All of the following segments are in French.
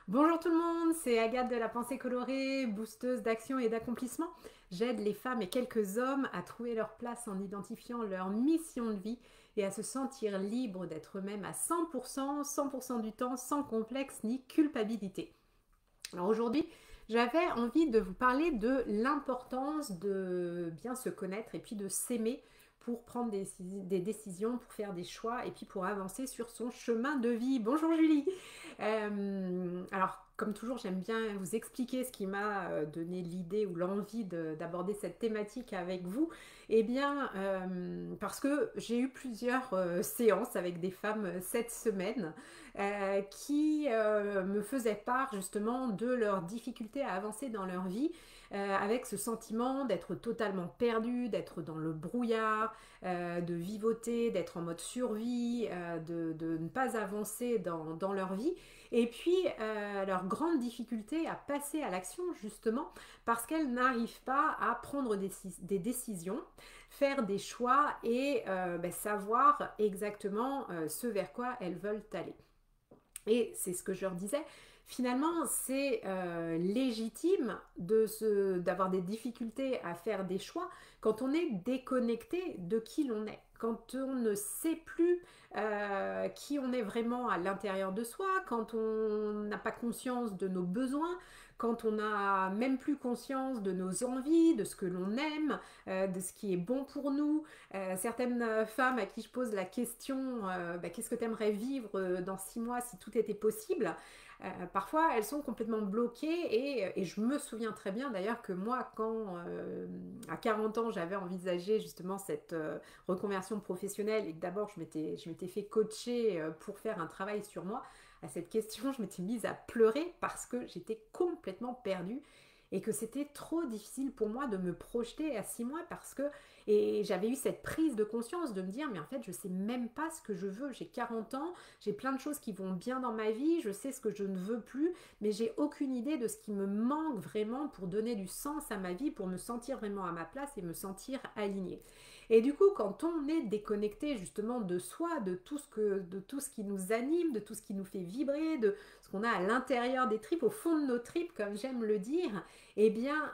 Bonjour tout le monde, c'est Agathe de la Pensée Colorée, boosteuse d'action et d'accomplissement. J'aide les femmes et quelques hommes à trouver leur place en identifiant leur mission de vie et à se sentir libres d'être eux-mêmes à 100%, 100% du temps, sans complexe ni culpabilité. Alors aujourd'hui, j'avais envie de vous parler de l'importance de bien se connaître et puis de s'aimer pour prendre des décisions, pour faire des choix et puis pour avancer sur son chemin de vie. Bonjour Julie. Alors comme toujours, j'aime bien vous expliquer ce qui m'a donné l'idée ou l'envie d'aborder cette thématique avec vous. Eh bien, parce que j'ai eu plusieurs séances avec des femmes cette semaine qui me faisaient part justement de leurs difficultés à avancer dans leur vie avec ce sentiment d'être totalement perdu, d'être dans le brouillard, de vivoter, d'être en mode survie, de ne pas avancer dans leur vie. Et puis leur grande difficulté à passer à l'action justement parce qu'elles n'arrivent pas à prendre des décisions, faire des choix et savoir exactement ce vers quoi elles veulent aller. Et c'est ce que je leur disais, finalement c'est légitime d'avoir des difficultés à faire des choix quand on est déconnecté de qui l'on est, quand on ne sait plus qui on est vraiment à l'intérieur de soi, quand on n'a pas conscience de nos besoins, quand on n'a même plus conscience de nos envies, de ce que l'on aime, de ce qui est bon pour nous. Certaines femmes à qui je pose la question qu'est-ce que tu aimerais vivre dans 6 mois si tout était possible, parfois elles sont complètement bloquées et je me souviens très bien d'ailleurs que moi quand à 40 ans j'avais envisagé justement cette reconversion professionnelle et que d'abord je m'étais fait coacher pour faire un travail sur moi, à cette question je m'étais mise à pleurer parce que j'étais complètement perdue et que c'était trop difficile pour moi de me projeter à 6 mois parce que et j'avais eu cette prise de conscience de me dire mais en fait je sais même pas ce que je veux, j'ai 40 ans, j'ai plein de choses qui vont bien dans ma vie, je sais ce que je ne veux plus, mais j'ai aucune idée de ce qui me manque vraiment pour donner du sens à ma vie, pour me sentir vraiment à ma place et me sentir alignée. Et du coup, quand on est déconnecté justement de soi, de tout ce qui nous anime, de tout ce qui nous fait vibrer, de ce qu'on a à l'intérieur des tripes, au fond de nos tripes, comme j'aime le dire, eh bien,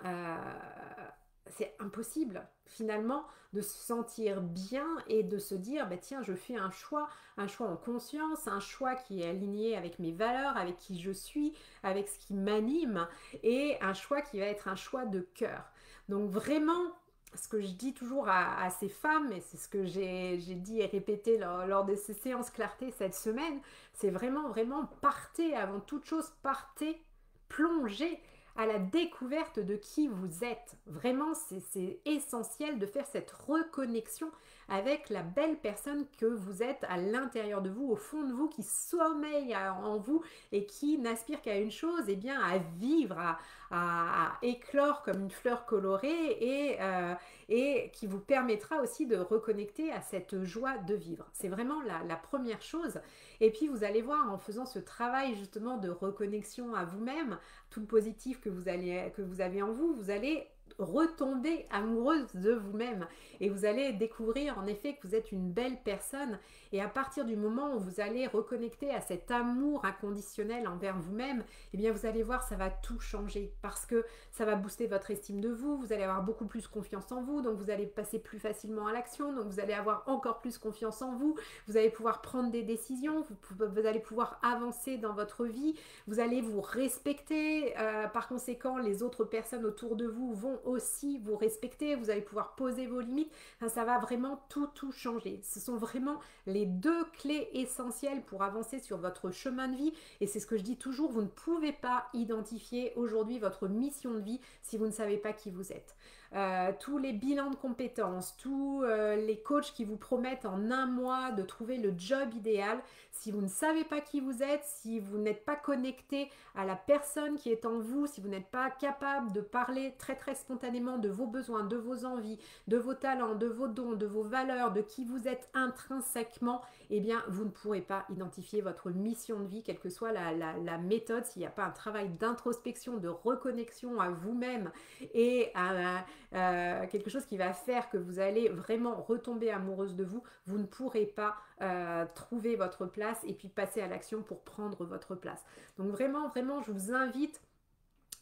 c'est impossible finalement de se sentir bien et de se dire bah tiens je fais un choix en conscience, un choix qui est aligné avec mes valeurs, avec qui je suis, avec ce qui m'anime et un choix qui va être un choix de cœur. Donc vraiment ce que je dis toujours à ces femmes, et c'est ce que j'ai dit et répété lors de ces séances clarté cette semaine, c'est vraiment partez avant toute chose, partez, plongez à la découverte de qui vous êtes. Vraiment, c'est essentiel de faire cette reconnexion avec la belle personne que vous êtes à l'intérieur de vous, au fond de vous, qui sommeille en vous et qui n'aspire qu'à une chose, et bien à vivre, à éclore comme une fleur colorée et qui vous permettra aussi de reconnecter à cette joie de vivre. C'est vraiment la première chose. Et puis vous allez voir en faisant ce travail justement de reconnexion à vous-même, tout le positif que vous avez en vous, vous allez retomber amoureuse de vous-même et vous allez découvrir en effet que vous êtes une belle personne et à partir du moment où vous allez reconnecter à cet amour inconditionnel envers vous-même, eh bien vous allez voir ça va tout changer parce que ça va booster votre estime de vous, vous allez avoir beaucoup plus confiance en vous, donc vous allez passer plus facilement à l'action, donc vous allez avoir encore plus confiance en vous, vous allez pouvoir prendre des décisions, vous allez pouvoir avancer dans votre vie, vous allez vous respecter, par conséquent les autres personnes autour de vous vont aussi vous respecter, vous allez pouvoir poser vos limites, enfin, ça va vraiment tout changer. Ce sont vraiment les deux clés essentielles pour avancer sur votre chemin de vie et c'est ce que je dis toujours, vous ne pouvez pas identifier aujourd'hui votre mission de vie si vous ne savez pas qui vous êtes. Tous les bilans de compétences, tous les coachs qui vous promettent en un mois de trouver le job idéal, si vous ne savez pas qui vous êtes, si vous n'êtes pas connecté à la personne qui est en vous, si vous n'êtes pas capable de parler très spontanément de vos besoins, de vos envies, de vos talents, de vos dons, de vos valeurs, de qui vous êtes intrinsèquement, eh bien vous ne pourrez pas identifier votre mission de vie, quelle que soit la méthode, s'il n'y a pas un travail d'introspection, de reconnexion à vous-même et quelque chose qui va faire que vous allez vraiment retomber amoureuse de vous, vous ne pourrez pas trouver votre place et puis passer à l'action pour prendre votre place. Donc vraiment, vraiment, je vous invite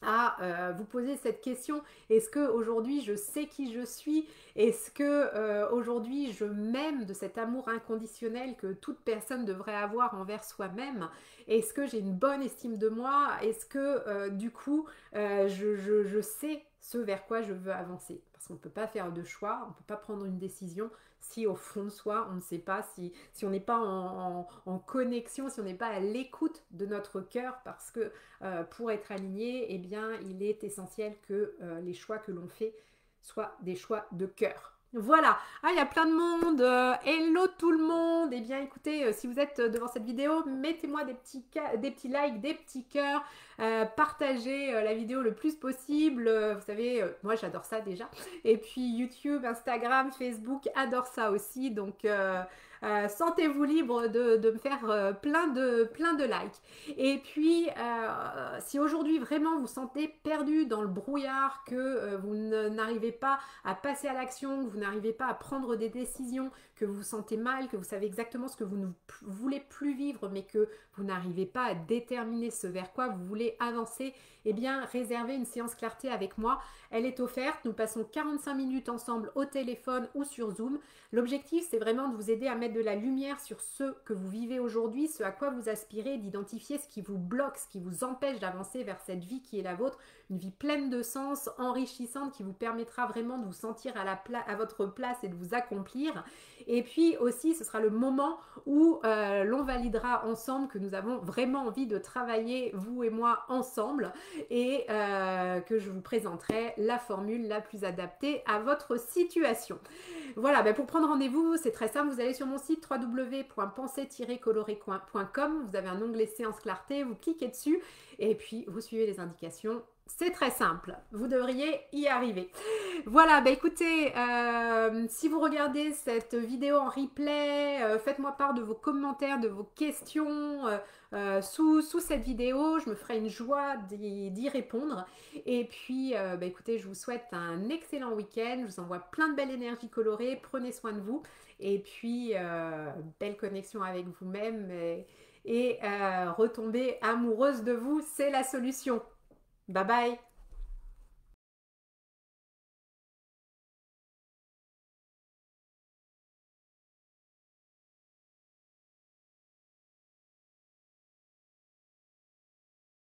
à vous poser cette question. Est-ce que aujourd'hui je sais qui je suis? Est-ce que aujourd'hui je m'aime de cet amour inconditionnel que toute personne devrait avoir envers soi-même? Est-ce que j'ai une bonne estime de moi? Est-ce que du coup je sais ce vers quoi je veux avancer? Parce qu'on ne peut pas faire de choix, on ne peut pas prendre une décision si au fond de soi on ne sait pas, si on n'est pas en connexion, si on n'est pas à l'écoute de notre cœur, parce que pour être aligné, eh bien, il est essentiel que les choix que l'on fait soient des choix de cœur. Voilà, ah, il y a plein de monde, hello tout le monde. Eh bien écoutez, si vous êtes devant cette vidéo, mettez-moi des petits likes, des petits cœurs, partagez la vidéo le plus possible, vous savez, moi j'adore ça déjà, et puis YouTube, Instagram, Facebook adore ça aussi, donc sentez-vous libre de me faire plein de likes. Et puis, si aujourd'hui vraiment vous sentez perdu dans le brouillard, que vous n'arrivez pas à passer à l'action, que vous n'arrivez pas à prendre des décisions, que vous vous sentez mal, que vous savez exactement ce que vous ne voulez plus vivre, mais que vous n'arrivez pas à déterminer ce vers quoi vous voulez avancer, eh bien, réservez une séance clarté avec moi. Elle est offerte. Nous passons 45 minutes ensemble au téléphone ou sur Zoom. L'objectif, c'est vraiment de vous aider à mettre de la lumière sur ce que vous vivez aujourd'hui, ce à quoi vous aspirez, d'identifier ce qui vous bloque, ce qui vous empêche d'avancer vers cette vie qui est la vôtre, une vie pleine de sens, enrichissante, qui vous permettra vraiment de vous sentir à votre place et de vous accomplir. Et puis aussi, ce sera le moment où l'on validera ensemble que nous avons vraiment envie de travailler, vous et moi, ensemble, et que je vous présenterai la formule la plus adaptée à votre situation. Voilà, ben pour prendre rendez-vous, c'est très simple, vous allez sur mon site www.penser-coloré.com, vous avez un onglet séance clarté, vous cliquez dessus et puis vous suivez les indications. C'est très simple, vous devriez y arriver. Voilà, bah écoutez, si vous regardez cette vidéo en replay, faites-moi part de vos commentaires, de vos questions sous cette vidéo. Je me ferai une joie d'y répondre. Et puis, bah écoutez, je vous souhaite un excellent week-end. Je vous envoie plein de belles énergies colorées. Prenez soin de vous. Et puis, belle connexion avec vous-même. Et retomber amoureuse de vous, c'est la solution. Bye bye!